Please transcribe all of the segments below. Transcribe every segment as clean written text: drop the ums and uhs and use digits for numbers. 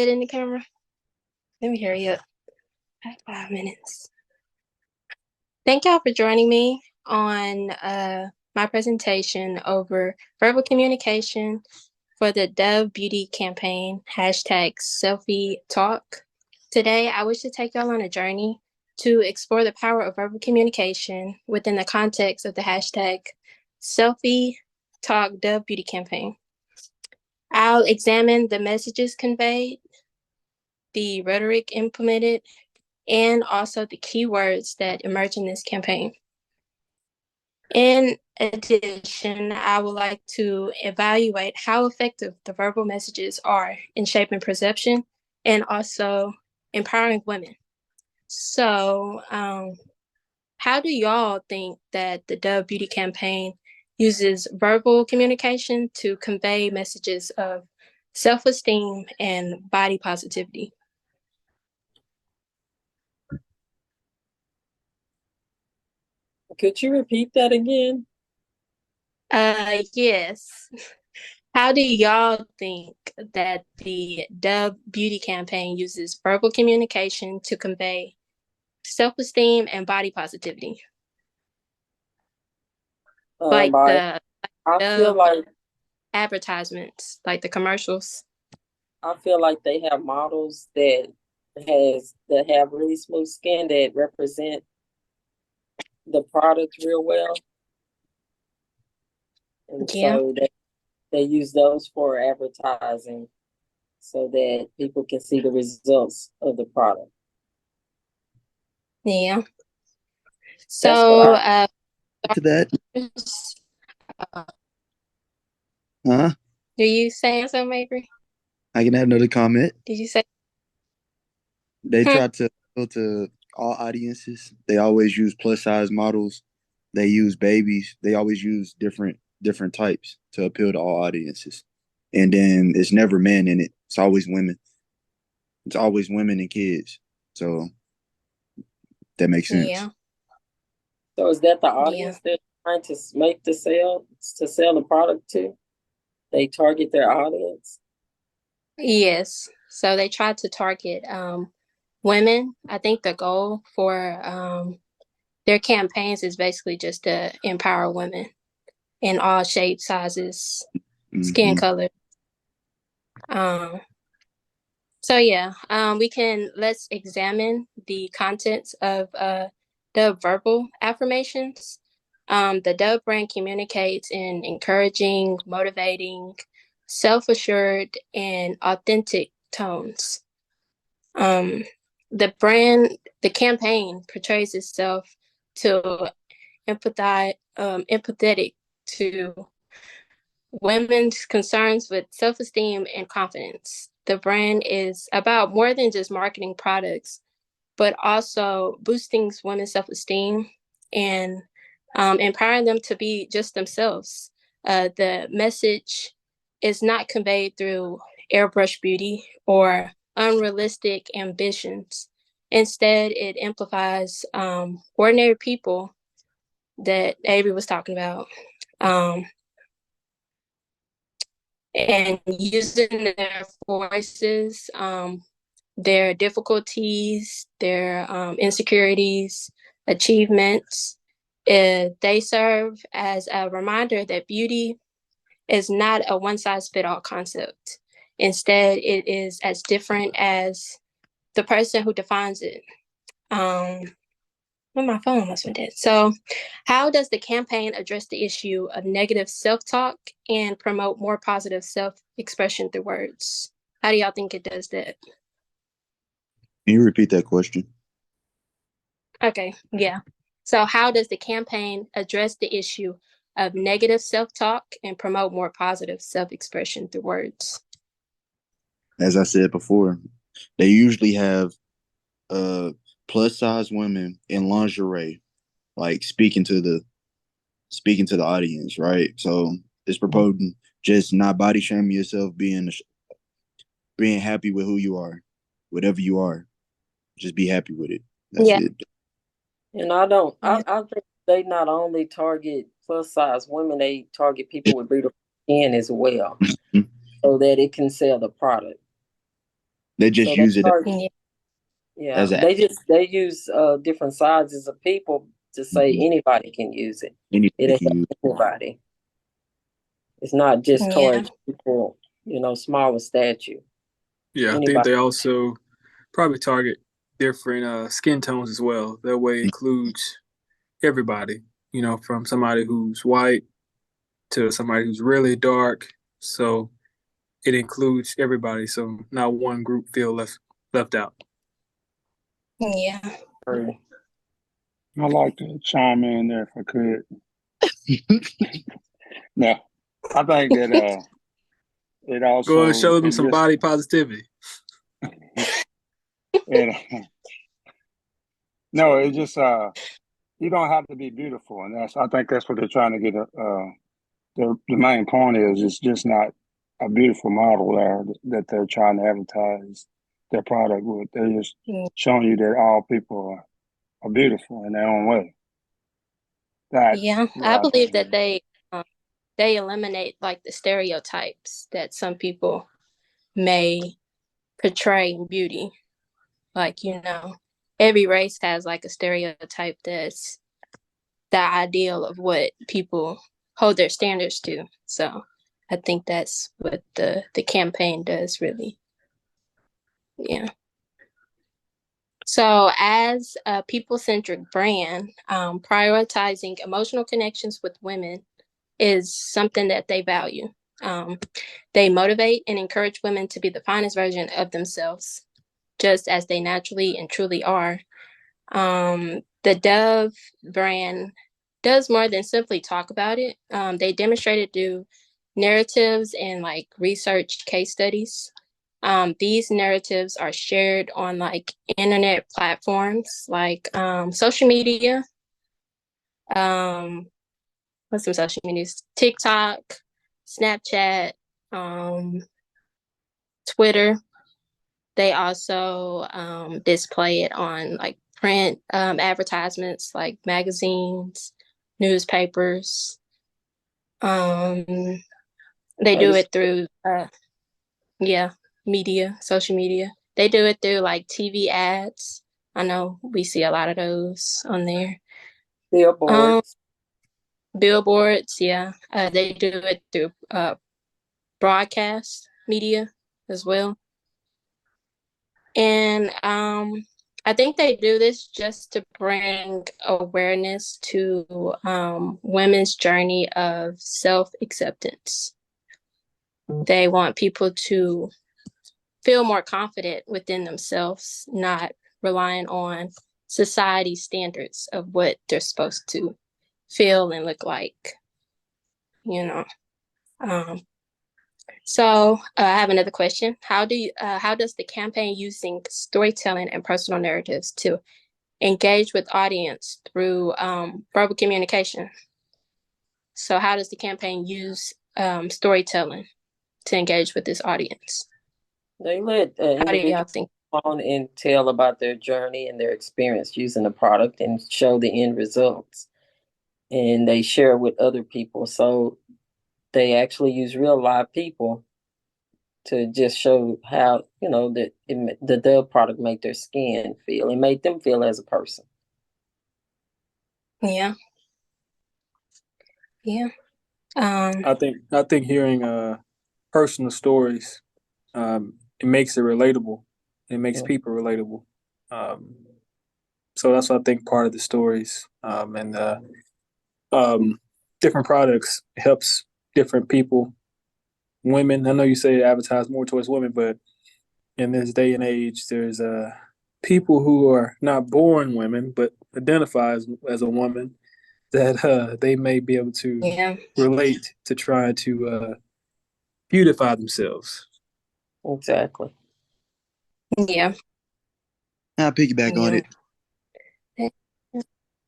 in the camera. Let me hurry up. I have 5 minutes. Thank y'all for joining me on my presentation over verbal communication for the Dove Beauty campaign, hashtag Selfie Talk. Today, I wish to take y'all on a journey to explore the power of verbal communication within the context of the hashtag Selfie Talk Dove Beauty campaign. I'll examine the messages conveyed, the rhetoric implemented, and also the keywords that emerge in this campaign. In addition, I would like to evaluate how effective the verbal messages are in shaping perception and also empowering women. So, how do y'all think that the Dove Beauty campaign uses verbal communication to convey messages of self-esteem and body positivity? Could you repeat that again? Yes. How do y'all think that the Dove Beauty campaign uses verbal communication to convey self-esteem and body positivity? Like By the I feel Dove like advertisements, like the commercials. I feel like they have models that have really smooth skin that represent the product real well, and Yeah, so they use those for advertising so that people can see the results of the product. yeah. That's what So, I To that, uh, huh? do you say something, Avery? I can add another comment. Did you say? They Hmm. try to appeal to all audiences. They always use plus size models. They use babies. They always use different types to appeal to all audiences. And then it's never men in it. It's always women. It's always women and kids. So that makes sense. Yeah, So is that the yeah. audience they're trying to make to sell the product to? They target their audience. Yes. So they try to target women. I think the goal for their campaigns is basically just to empower women in all shapes, sizes, skin Hmm. color. Um, so yeah, let's examine the contents of the verbal affirmations. The Dove brand communicates in encouraging, motivating, self-assured, and authentic tones. Um, the campaign portrays itself to empathetic to women's concerns with self-esteem and confidence. The brand is about more than just marketing products, but also boosting women's self-esteem and empowering them to be just themselves. The message is not conveyed through airbrush beauty or unrealistic ambitions. Instead, it amplifies ordinary people that Avery was talking about, um, and using their voices, their difficulties, their insecurities, achievements. They serve as a reminder that beauty is not a one size fit all concept. Instead, it is as different as the person who defines it. Um, well, my phone must have been dead. So, how does the campaign address the issue of negative self talk and promote more positive self expression through words? How do y'all think it does that? Can you repeat that question? Okay, yeah. So, how does the campaign address the issue of negative self talk and promote more positive self expression through words? As I said before, they usually have uh plus size women in lingerie, like speaking to the audience, right? So it's proposing just not body shaming yourself, being happy with who you are, whatever you are, just be happy with it. That's Yeah, it. And I don't. yeah, I think they not only target plus size women, they target people with beautiful skin as well, so that it can sell the product. They just So they use it charge, Yeah. yeah, as a they use different sizes of people to say Mhm. anybody can use it. Anybody It'll can use. help anybody. It's not just Yeah. towards people, smaller stature. Yeah, I think Anybody. they also probably target different skin tones as well. That way includes everybody, from somebody who's white to somebody who's really dark. So it includes everybody. So not one group feel left out. Yeah. Or- I'd like to chime in there if I could. No, I think that it Go and also show them it some just body positivity. it, no, it just you don't have to be beautiful, and I think that's what they're trying to get. The main point is it's just not a beautiful model there that they're trying to advertise their product with. They're just showing you that all people are beautiful in their own way. That's Yeah. what I I believe think. that they eliminate like the stereotypes that some people may portray in beauty. Like, every race has like a stereotype that's the ideal of what people hold their standards to. So I think that's what the campaign does really. Yeah. So as a people-centric brand, prioritizing emotional connections with women is something that they value. They motivate and encourage women to be the finest version of themselves, just as they naturally and truly are. The Dove brand does more than simply talk about it. They demonstrate it through narratives and like research case studies. These narratives are shared on like internet platforms like social media. What's some social medias? TikTok, Snapchat, um, Twitter. They also display it on like print advertisements like magazines, newspapers. Um, they do it through, yeah, media, social media. They do it through like TV ads. I know we see a lot of those on there. Billboards. Billboards, yeah. They do it through broadcast media as well. And I think they do this just to bring awareness to women's journey of self-acceptance. They want people to feel more confident within themselves, not relying on society standards of what they're supposed to feel and look like, you know. So I have another question. How does the campaign using storytelling and personal narratives to engage with audience through verbal communication? So how does the campaign use storytelling to engage with this audience? They let How do y'all individuals think? on and tell about their journey and their experience using the product and show the end results. And they share with other people. So they actually use real live people to just show how, the Dove product made their skin feel. It made them feel as a person. Yeah. Yeah. I think hearing personal stories, it makes it relatable. It makes people relatable. Um, so that's what I think part of the stories and different products helps different people. Women, I know you say advertise more towards women, but in this day and age, there's people who are not born women but identify as a woman that they may be able to Yeah. relate to try to beautify themselves. Exactly. Yeah. I'll piggyback on Yeah. it.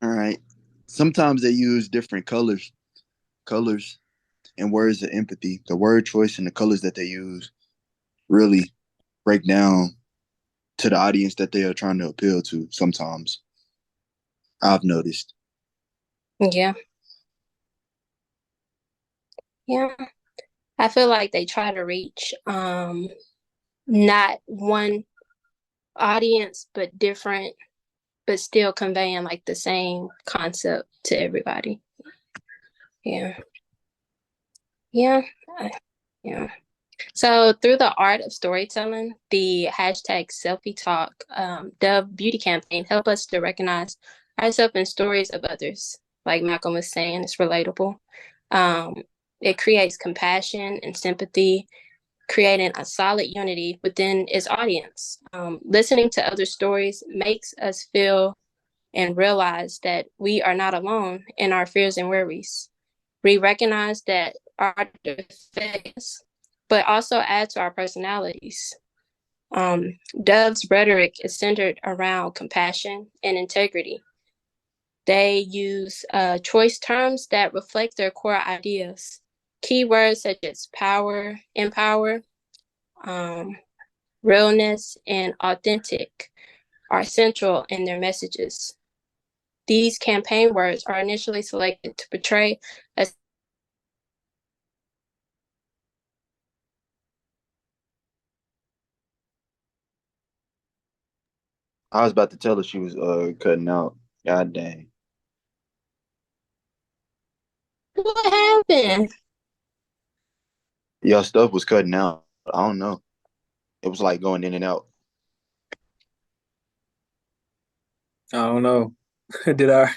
All right. Sometimes they use different colors and words of empathy. The word choice and the colors that they use really break down to the audience that they are trying to appeal to. Sometimes I've noticed. Yeah. Yeah. I feel like they try to reach not one audience, but different, but still conveying like the same concept to everybody. Yeah. Yeah. Yeah. So through the art of storytelling, the hashtag selfie talk, Dove Beauty Campaign help us to recognize ourselves in stories of others. Like Malcolm was saying, it's relatable. It creates compassion and sympathy, creating a solid unity within its audience. Listening to other stories makes us feel and realize that we are not alone in our fears and worries. We recognize that our defects, but also add to our personalities. Dove's rhetoric is centered around compassion and integrity. They use choice terms that reflect their core ideas. Keywords such as power, empower, realness, and authentic are central in their messages. These campaign words are initially selected to portray a I was about to tell her she was cutting out. God dang. what happened? Your stuff was cutting out. I don't know. It was like going in and out. I don't know. did our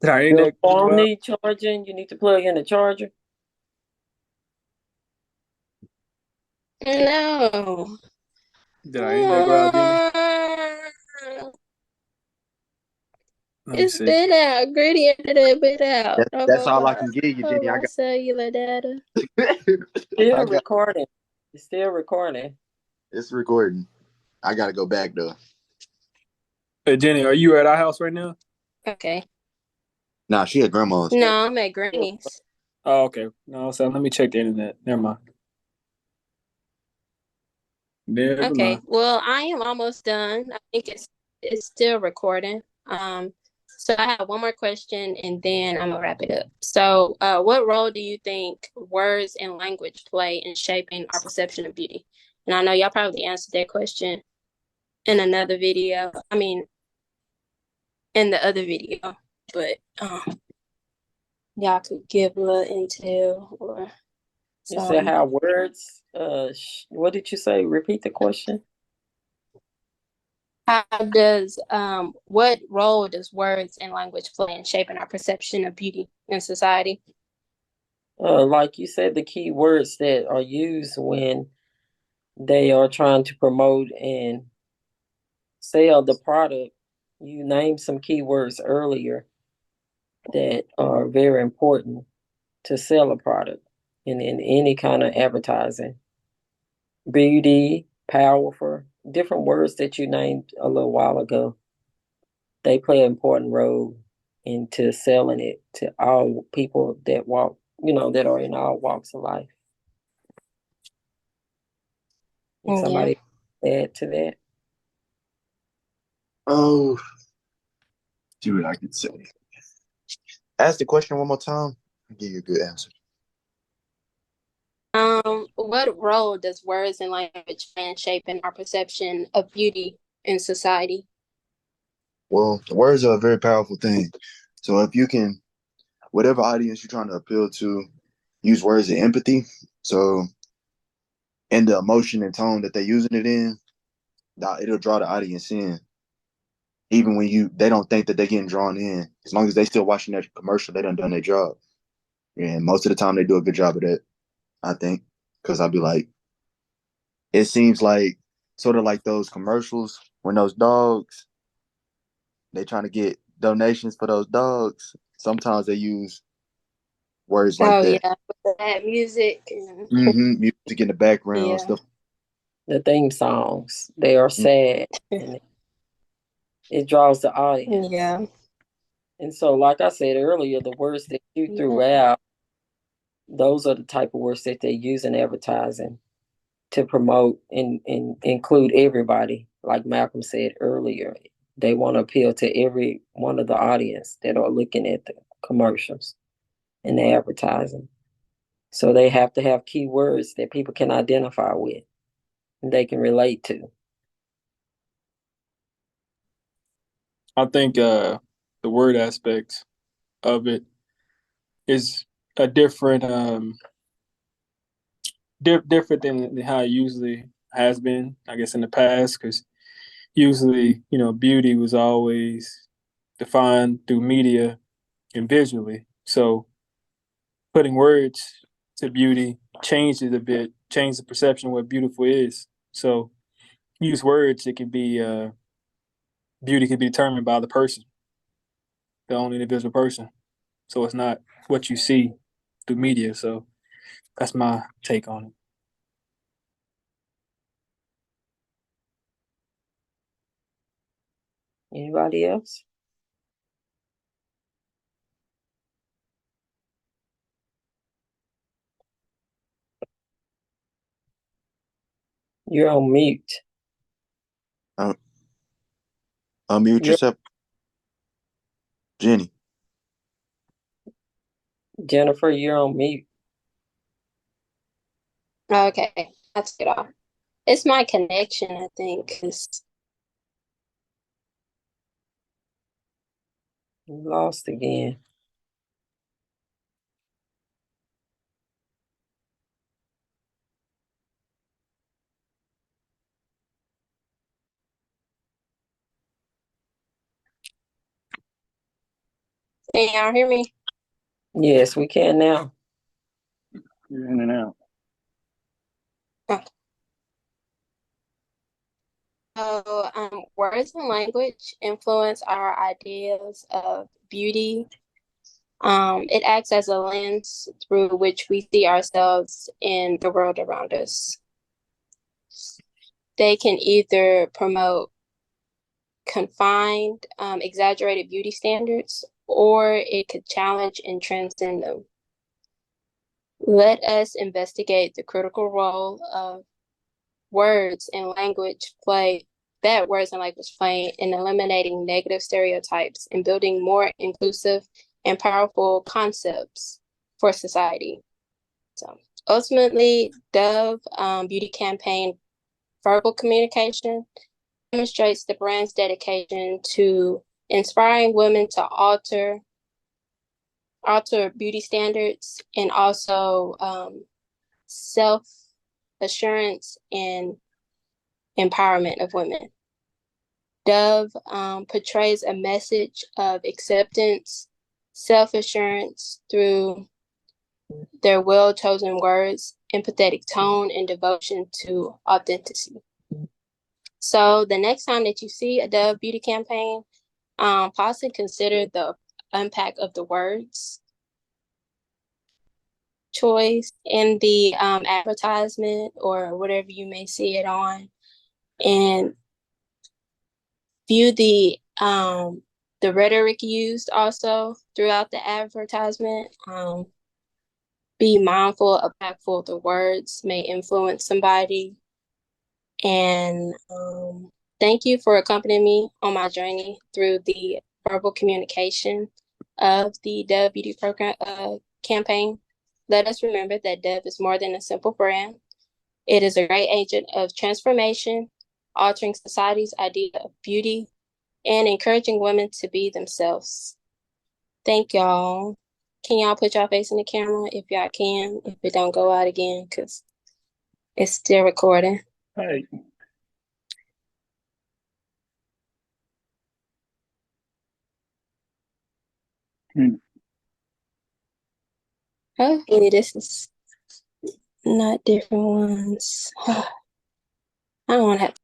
Your internet go phone out? need charging. You need to plug in the charger. No. Did our internet go out, Jenny? Let me It's see. been out. Gritty ended it been out That's all I can give you, on Jenny. my cellular data. Still I got recording. It's still recording. it's recording. I gotta go back though. Hey, Jenny, are you at our house right now? Okay. Nah, she at grandma's. No, I'm at Granny's. Oh, okay. No, so let me check the internet. Never mind. Never Okay. mind. Well, I am almost done. I think it's still recording. So I have one more question and then I'm gonna wrap it up. So, what role do you think words and language play in shaping our perception of beauty? And I know y'all probably answered that question in another video. I mean, in the other video, but y'all could give a little intel or You said something. how words. What did you say? Repeat the question. How does what role does words and language play in shaping our perception of beauty in society? Like you said, the key words that are used when they are trying to promote and sell the product. You named some keywords earlier that are very important to sell a product in any kind of advertising. Beauty, powerful, different words that you named a little while ago. They play an important role into selling it to all people that walk, that are in all walks of life. And Yeah. somebody add to that? Oh, see what I can say. Ask the question one more time. I'll give you a good answer. What role does words and language play in shaping our perception of beauty in society? Well, words are a very powerful thing. So if you can, whatever audience you're trying to appeal to, use words of empathy. So and the emotion and tone that they're using it in, it'll draw the audience in. Even when they don't think that they're getting drawn in, as long as they still watching that commercial, they done their job. And most of the time, they do a good job of that, I think. Because I'll be like, it seems like sort of like those commercials when those dogs, they trying to get donations for those dogs. Sometimes they use words like Oh that. yeah, with that music. And, Music in the background, yeah. stuff. The theme songs, they are sad and it draws the audience. Yeah. And so, like I said earlier, the words that you threw Yeah. out, those are the type of words that they use in advertising to promote and include everybody. Like Malcolm said earlier, they want to appeal to every one of the audience that are looking at the commercials and the advertising. So they have to have keywords that people can identify with. they can relate to. I think the word aspect of it is a different different than how it usually has been, I guess, in the past. Because usually, beauty was always defined through media and visually. So putting words to beauty changed it a bit, changed the perception of what beautiful is. So use words, it can be beauty can be determined by the person, the own individual person. So it's not what you see through media. So that's my take on it. Anybody else? You're on mute. Unmute You're, yourself, Jenny. Jennifer, you're on mute. Okay, that's it off. It's my connection, I think. Lost again. Can y'all hear me? Yes, we can now. You're in and out. So, words and language influence our ideas of beauty. It acts as a lens through which we see ourselves in the world around us. They can either promote confined, exaggerated beauty standards, or it could challenge and transcend them. Let us investigate the critical role of words and language play in eliminating negative stereotypes and building more inclusive and powerful concepts for society. So ultimately, Dove Beauty Campaign verbal communication demonstrates the brand's dedication to inspiring women to alter beauty standards and also self-assurance and empowerment of women. Dove portrays a message of acceptance, self-assurance through their well-chosen words, empathetic tone, and devotion to authenticity. So the next time that you see a Dove Beauty campaign, possibly consider the impact of the words choice in the advertisement or whatever you may see it on, and view the rhetoric used also throughout the advertisement. Be mindful of how impactful the words may influence somebody. And thank you for accompanying me on my journey through the verbal communication of the Dove Beauty Program campaign. Let us remember that Dove is more than a simple brand. It is a great agent of transformation, altering society's idea of beauty and encouraging women to be themselves. Thank y'all. Can y'all put y'all face in the camera if y'all can, if it don't go out again, because it's still recording. Hey. Hopefully this is not different ones. I don't want to have.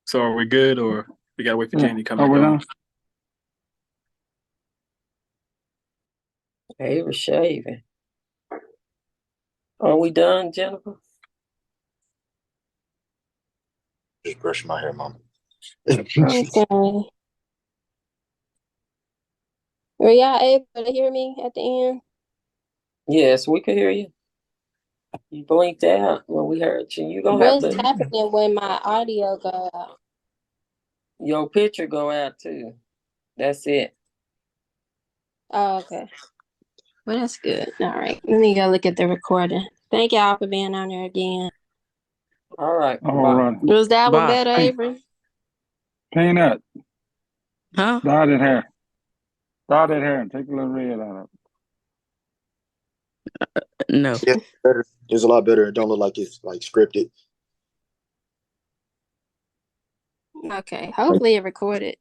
So are we good, or we gotta wait for Jenny to come back we're on? done? They were shaving. Are we done, Jennifer? Just brushing my hair, mom. Okay. Were y'all able to hear me at the end? Yes, we could hear you. You blinked out when we heard you. You gonna have What's to happening when my audio go out? your picture go out too. That's it. Oh, okay. Well, that's good. All right. Let me go look at the recording. Thank y'all for being on there again. All right. All Bye. right. Was that one Bye. better, Avery? Peanut, Huh? dotted hair. Dotted hair and take a little red out of it. No. Yeah, better. It's a lot better. It don't look like it's like scripted. Okay. Hopefully it recorded.